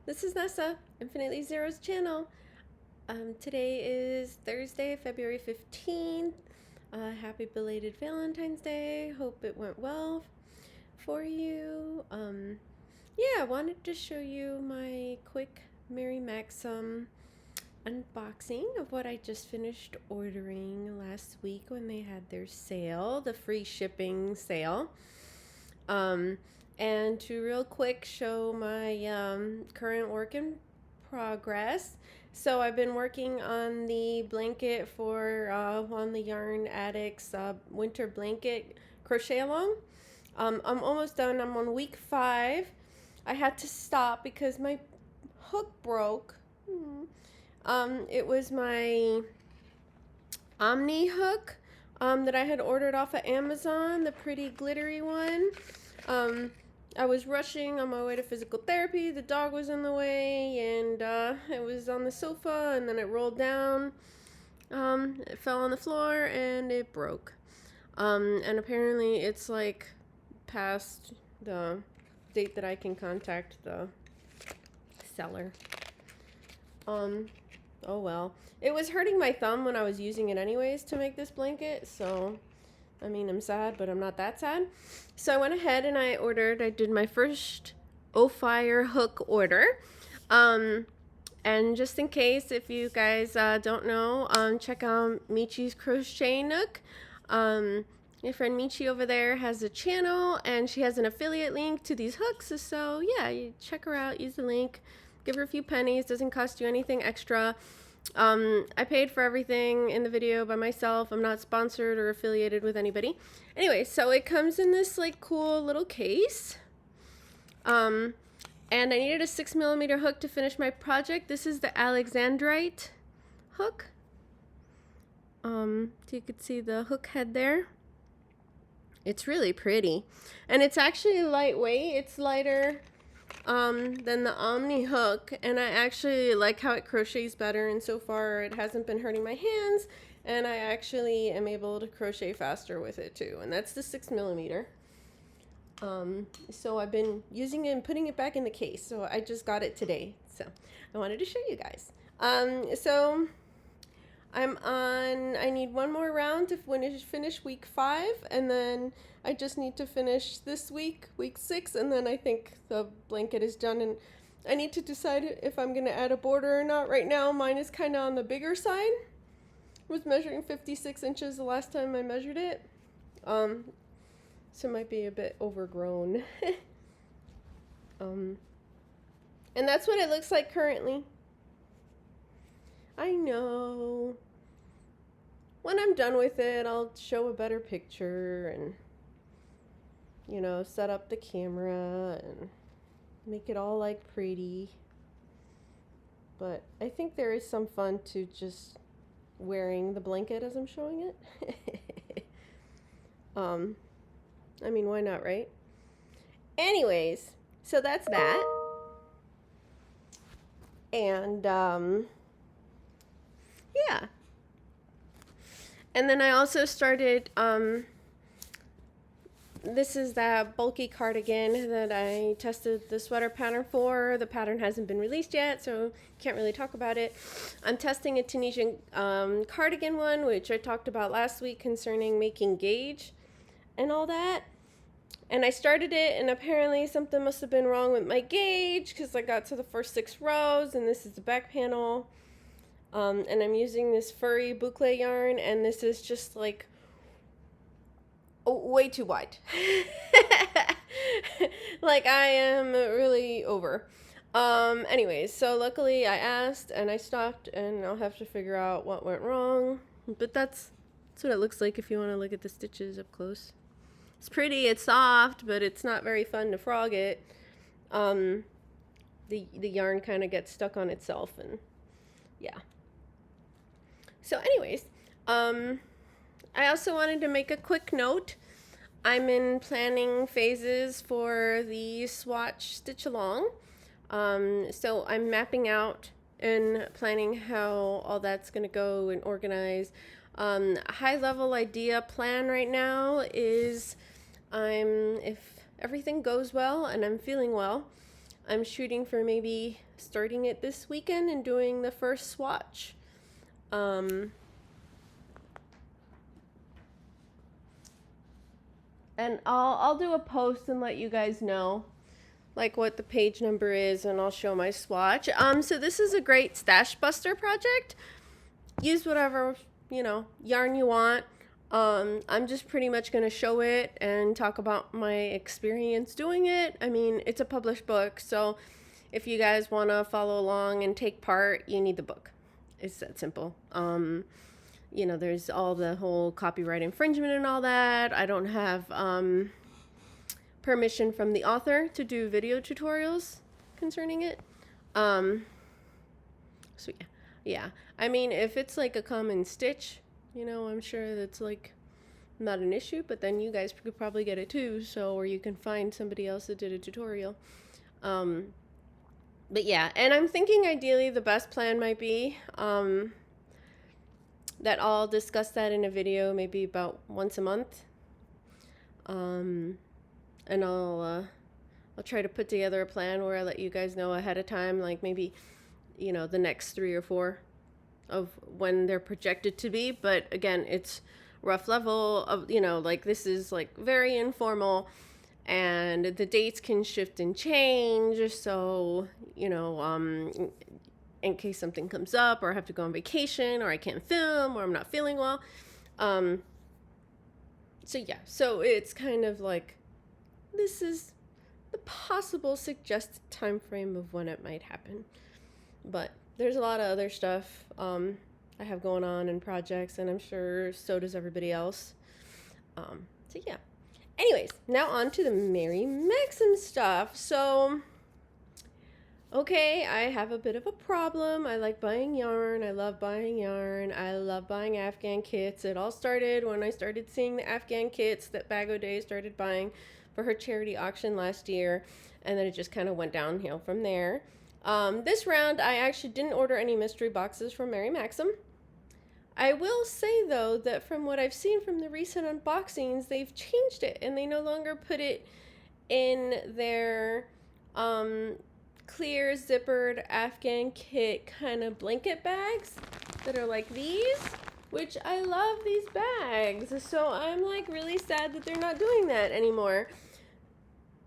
this is Nessa, Infinitely Zero's channel. Today is Thursday, February 15th. Happy belated Valentine's Day. Hope it went well for you. Yeah, I wanted to show you my quick Mary Maxim unboxing of what I just finished ordering last week when they had their sale, the free shipping sale. And to real quick show my current work in progress. So I've been working on the blanket for one of the Yarn Addicts winter blanket crochet along. I'm almost done. I'm on week 5. I had to stop because my hook broke. It was my Omni hook that I had ordered off of Amazon, the pretty glittery one. I was rushing on my way to physical therapy. The dog was in the way, and it was on the sofa, and then it rolled down. It fell on the floor, and it broke. And apparently it's like past the date that I can contact the seller. Oh well. It was hurting my thumb when I was using it anyways to make this blanket, so I mean, I'm sad, but I'm not that sad. So I went ahead and I did my first Ophire Hook order. And just in case, if you guys don't know, check out Michi's Crochet Nook. My friend Michi over there has a channel, and she has an affiliate link to these hooks. So yeah, you check her out, use the link, give her a few pennies, doesn't cost you anything extra. I paid for everything in the video by myself. I'm not sponsored or affiliated with anybody. Anyway, so it comes in this like cool little case. And I needed a 6mm hook to finish my project. This is the Alexandrite hook. So you could see the hook head there. It's really pretty. And it's actually lightweight. It's lighter than the Omni hook, and I actually like how it crochets better, and so far it hasn't been hurting my hands, and I actually am able to crochet faster with it too, and that's the 6mm. So I've been using it and putting it back in the case, so I just got it today, so I wanted to show you guys. So I need one more round to finish week 5, and then I just need to finish this week 6, and then I think the blanket is done, and I need to decide if I'm going to add a border or not. Right now, mine is kind of on the bigger side. I was measuring 56 inches the last time I measured it, so it might be a bit overgrown. And that's what it looks like currently. I know. When I'm done with it, I'll show a better picture and, you know, set up the camera and make it all like pretty. But I think there is some fun to just wearing the blanket as I'm showing it. I mean, why not, right? Anyways, so that's that. And, yeah. And then I also started, this is that bulky cardigan that I tested the sweater pattern for. The pattern hasn't been released yet, so can't really talk about it. I'm testing a Tunisian cardigan one, which I talked about last week concerning making gauge and all that. And I started it, and apparently something must have been wrong with my gauge because I got to the first 6 rows, and this is the back panel. And I'm using this furry boucle yarn, and this is just like way too wide. Like I am really over. Anyways, so luckily I asked and I stopped, and I'll have to figure out what went wrong. But that's what it looks like if you want to look at the stitches up close. It's pretty, it's soft, but it's not very fun to frog it. The yarn kind of gets stuck on itself, and yeah. So anyways, I also wanted to make a quick note. I'm in planning phases for the Swatch Stitch Along. So I'm mapping out and planning how all that's going to go and organize. A high level idea plan right now is if everything goes well and I'm feeling well, I'm shooting for maybe starting it this weekend and doing the first swatch. And I'll do a post and let you guys know like what the page number is, and I'll show my swatch. So this is a great stash buster project. Use whatever, you know, yarn you want. I'm just pretty much going to show it and talk about my experience doing it. I mean, it's a published book, so if you guys want to follow along and take part, you need the book. It's that simple. You know, there's all the whole copyright infringement and all that. I don't have permission from the author to do video tutorials concerning it. So yeah. I mean, if it's like a common stitch, you know, I'm sure that's like not an issue, but then you guys could probably get it too, so, or you can find somebody else that did a tutorial. But yeah, and I'm thinking ideally the best plan might be that I'll discuss that in a video maybe about once a month. And I'll try to put together a plan where I let you guys know ahead of time, like maybe, you know, the next 3 or 4 of when they're projected to be. But again, it's rough level of, you know, like this is like very informal, and the dates can shift and change. So, you know, in case something comes up, or I have to go on vacation, or I can't film, or I'm not feeling well. So yeah, so it's kind of like, this is the possible suggested time frame of when it might happen. But there's a lot of other stuff I have going on and projects, and I'm sure so does everybody else. So yeah. Anyways, now on to the Mary Maxim stuff. So, okay, I have a bit of a problem. I like buying yarn. I love buying yarn. I love buying Afghan kits. It all started when I started seeing the Afghan kits that Bag O' Day started buying for her charity auction last year, and then it just kind of went downhill from there. This round, I actually didn't order any mystery boxes from Mary Maxim. I will say, though, that from what I've seen from the recent unboxings, they've changed it, and they no longer put it in their clear zippered Afghan kit kind of blanket bags that are like these, which I love these bags. So I'm like really sad that they're not doing that anymore.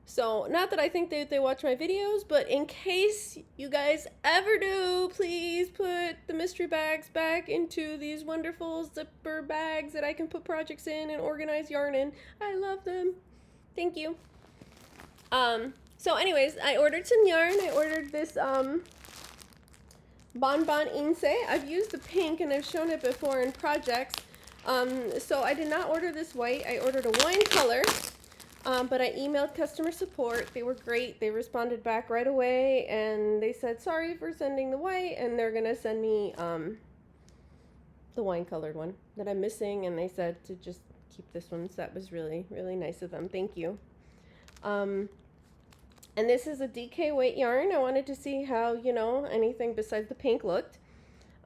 So, not that I think they watch my videos, but in case you guys ever do, please put the mystery bags back into these wonderful zipper bags that I can put projects in and organize yarn in. I love them. Thank you. So anyways, I ordered some yarn. I ordered this Bonbon Ince. I've used the pink and I've shown it before in projects. So I did not order this white. I ordered a wine color. But I emailed customer support. They were great. They responded back right away, and they said, sorry for sending the white, and they're going to send me the wine-colored one that I'm missing, and they said to just keep this one, so that was really, really nice of them. Thank you. And this is a DK weight yarn. I wanted to see how, you know, anything besides the pink looked.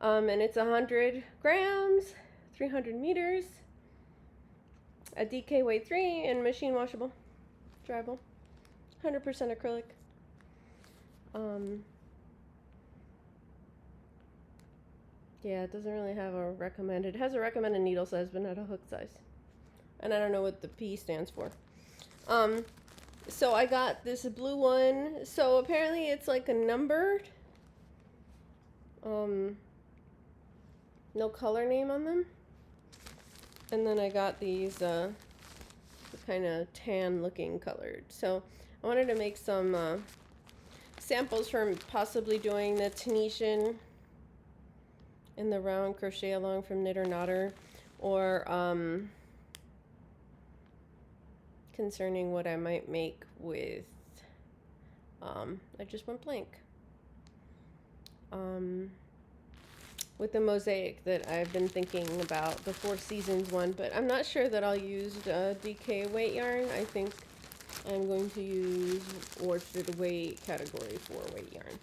And it's 100 grams, 300 meters. A DK weight 3 and machine washable, dryable, 100% acrylic. Yeah, it doesn't really have a recommended. It has a recommended needle size, but not a hook size. And I don't know what the P stands for. So I got this blue one. So apparently it's like a numbered. No color name on them. And then I got these kind of tan looking colored. So I wanted to make some samples for possibly doing the Tunisian in the round crochet along from Knit or Knotter, or concerning what I might make with I just went blank. With the mosaic that I've been thinking about, the Four Seasons one, but I'm not sure that I'll use DK weight yarn. I think I'm going to use Orchard weight category 4 weight yarn.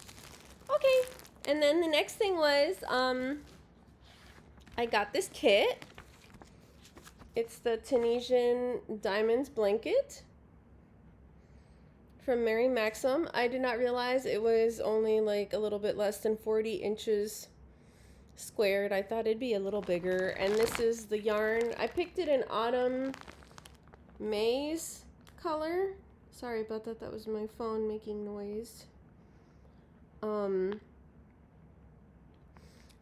Okay, and then the next thing was I got this kit. It's the Tunisian Diamonds blanket from Mary Maxim. I did not realize it was only like a little bit less than 40 inches squared. I thought it'd be a little bigger. And this is the yarn. I picked it in Autumn Maize color. Sorry about that. That was my phone making noise. And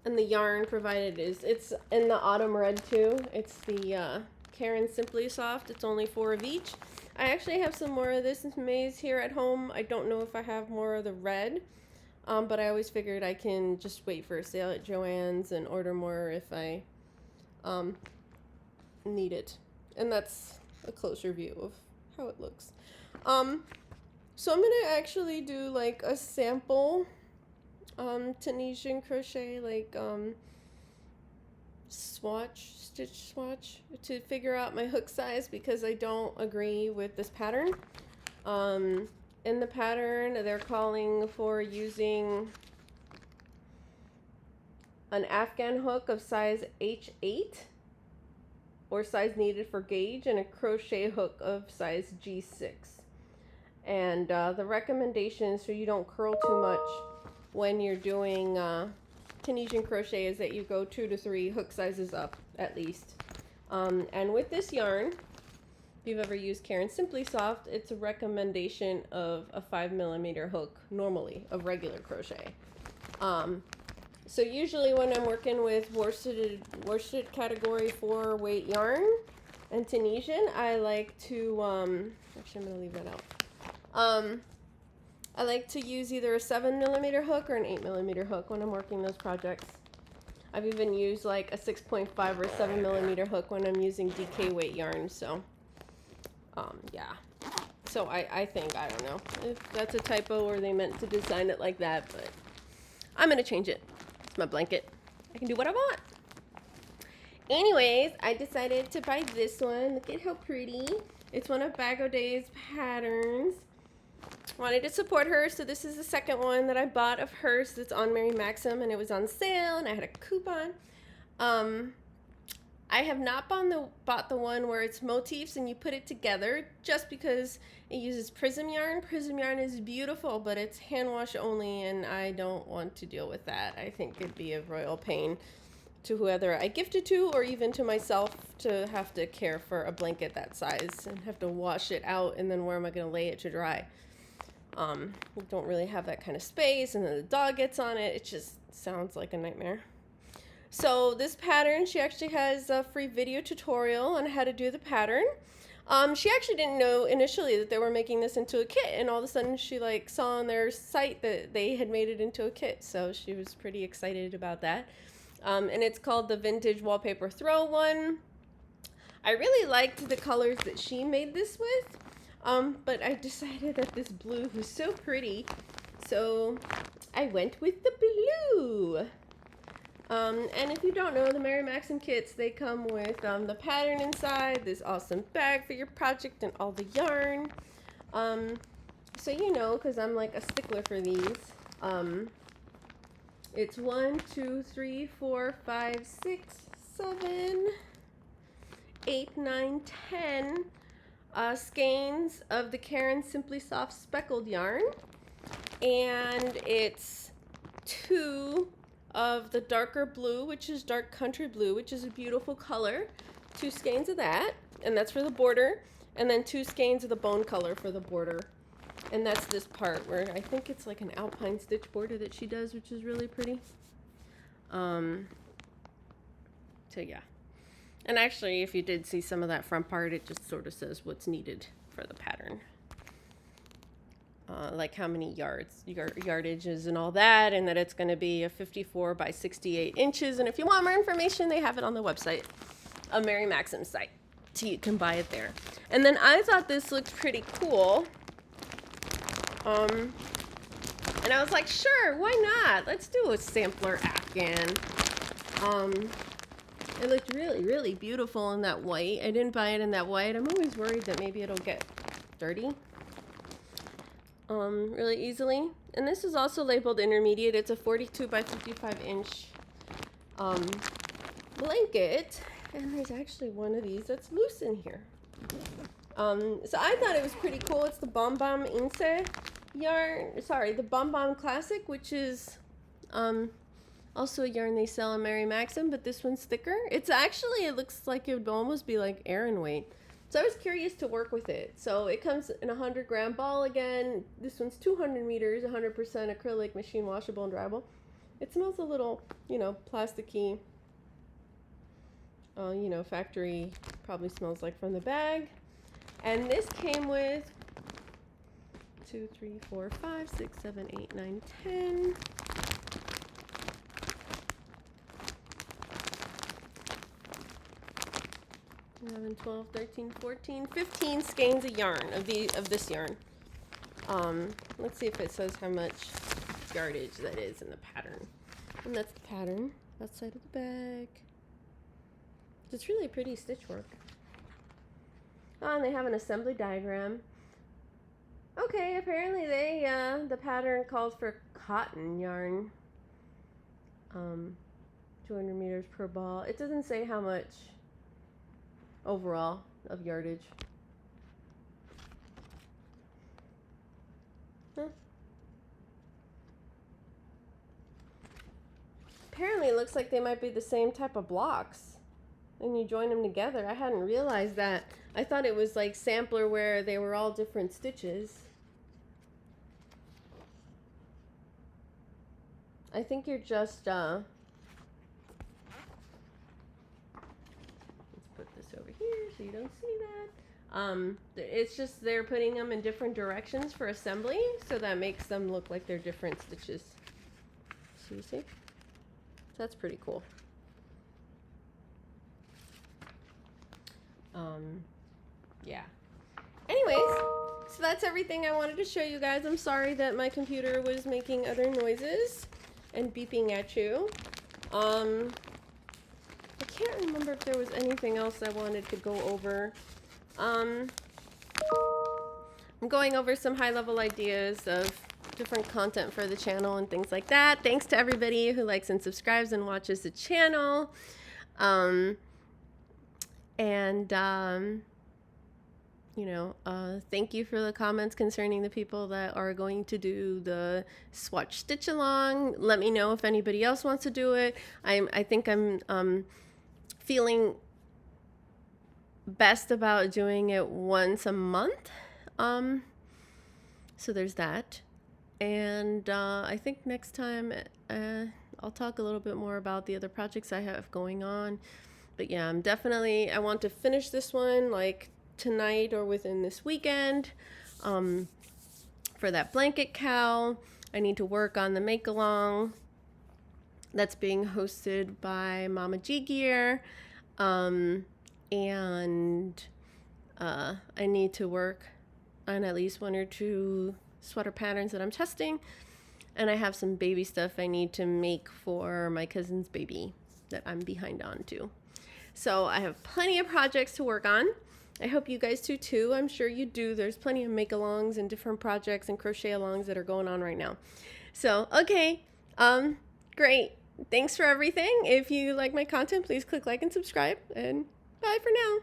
the yarn provided it's in the Autumn Red too. It's the Caron Simply Soft. It's only 4 of each. I actually have some more of this maize here at home. I don't know if I have more of the red, but I always figured I can just wait for a sale at Joann's and order more if I need it. And that's a closer view of how it looks. So I'm gonna actually do like a sample Tunisian crochet, like stitch swatch to figure out my hook size, because I don't agree with this pattern. In the pattern they're calling for using an Afghan hook of size H8 or size needed for gauge, and a crochet hook of size G6. And the recommendation, so you don't curl too much when you're doing Tunisian crochet, is that you go 2 to 3 hook sizes up at least. And with this yarn, if you've ever used Caron Simply Soft, it's a recommendation of a 5mm hook normally of regular crochet. So usually when I'm working with worsted category 4 weight yarn and Tunisian, I like to actually I'm gonna leave that out. I like to use either a 7mm hook or an 8mm hook when I'm working those projects. I've even used like a 6.5 or 7mm hook when I'm using DK weight yarn. So, yeah. So I think, I don't know if that's a typo or they meant to design it like that, but I'm gonna change it. It's my blanket. I can do what I want. Anyways, I decided to buy this one. Look at how pretty. It's one of Bag O' Day's patterns. Wanted to support her, so this is the second one that I bought of hers that's on Mary Maxim, and it was on sale, and I had a coupon. I have not bought the one where it's motifs and you put it together, just because it uses prism yarn. Prism yarn is beautiful, but it's hand wash only, and I don't want to deal with that. I think it'd be a royal pain to whoever I gift it to, or even to myself, to have to care for a blanket that size and have to wash it out, and then where am I going to lay it to dry? We don't really have that kind of space, and then the dog gets on it. It just sounds like a nightmare. So this pattern, she actually has a free video tutorial on how to do the pattern. She actually didn't know initially that they were making this into a kit, and all of a sudden she like saw on their site that they had made it into a kit, so she was pretty excited about that. And it's called the Vintage Wallpaper Throw one. I really liked the colors that she made this with. But I decided that this blue was so pretty, so I went with the blue. And if you don't know, the Mary Maxim kits, they come with the pattern inside, this awesome bag for your project, and all the yarn. So you know, because I'm like a stickler for these, it's 1, 2, 3, 4, 5, 6, 7, 8, 9, 10 skeins of the Caron Simply Soft speckled yarn, and it's 2 of the darker blue, which is dark country blue, which is a beautiful color. 2 skeins of that, and that's for the border, and then 2 skeins of the bone color for the border. And that's this part where I think it's like an alpine stitch border that she does, which is really pretty. So yeah. And actually, if you did see some of that front part, it just sort of says what's needed for the pattern. Like how many yardages and all that, and that it's going to be a 54 by 68 inches. And if you want more information, they have it on the website, a Mary Maxim site, so you can buy it there. And then I thought this looked pretty cool. And I was like, sure, why not? Let's do a sampler Afghan. It looked really, really beautiful in that white. I didn't buy it in that white. I'm always worried that maybe it'll get dirty really easily. And this is also labeled intermediate. It's a 42 by 55 inch blanket. And there's actually one of these that's loose in here. So I thought it was pretty cool. It's the Bom Bom Inse yarn. Sorry, the Bom Bom Classic, which is also a yarn they sell in Mary Maxim, but this one's thicker. It's actually, it looks like it would almost be like Aran weight. So I was curious to work with it. So it comes in a 100-gram ball again. This one's 200 meters, 100% acrylic, machine washable and dryable. It smells a little, you know, plasticky, you know, factory, probably smells like from the bag. And this came with 2, 3, 4, 5, 6, 7, 8, 9, 10. 11, 12, 13, 14, 15 skeins of yarn, of this yarn. Let's see if it says how much yardage that is in the pattern. And that's the pattern, that side of the bag. It's really pretty stitch work. Oh, and they have an assembly diagram. Okay, apparently they, the pattern calls for cotton yarn. 200 meters per ball. It doesn't say how much overall of yardage. Huh. Apparently it looks like they might be the same type of blocks. And you join them together. I hadn't realized that. I thought it was like sampler where they were all different stitches. I think you're just, let's put this over here so you don't see that. It's just they're putting them in different directions for assembly, so that makes them look like they're different stitches. So you see? So that's pretty cool. Yeah. Anyways, so that's everything I wanted to show you guys. I'm sorry that my computer was making other noises and beeping at you. I can't remember if there was anything else I wanted to go over. I'm going over some high-level ideas of different content for the channel and things like that. Thanks to everybody who likes and subscribes and watches the channel. You know, thank you for the comments concerning the people that are going to do the Swatch Stitch Along. Let me know if anybody else wants to do it. I think I'm feeling best about doing it once a month. So there's that. And I think next time I'll talk a little bit more about the other projects I have going on. But yeah, I want to finish this one like tonight or within this weekend. For that blanket cowl, I need to work on the make along that's being hosted by Mama G Gear. I need to work on at least 1 or 2 sweater patterns that I'm testing. And I have some baby stuff I need to make for my cousin's baby that I'm behind on too. So I have plenty of projects to work on. I hope you guys do too. I'm sure you do. There's plenty of make-alongs and different projects and crochet-alongs that are going on right now. So, okay. Great. Thanks for everything. If you like my content, please click like and subscribe. And bye for now.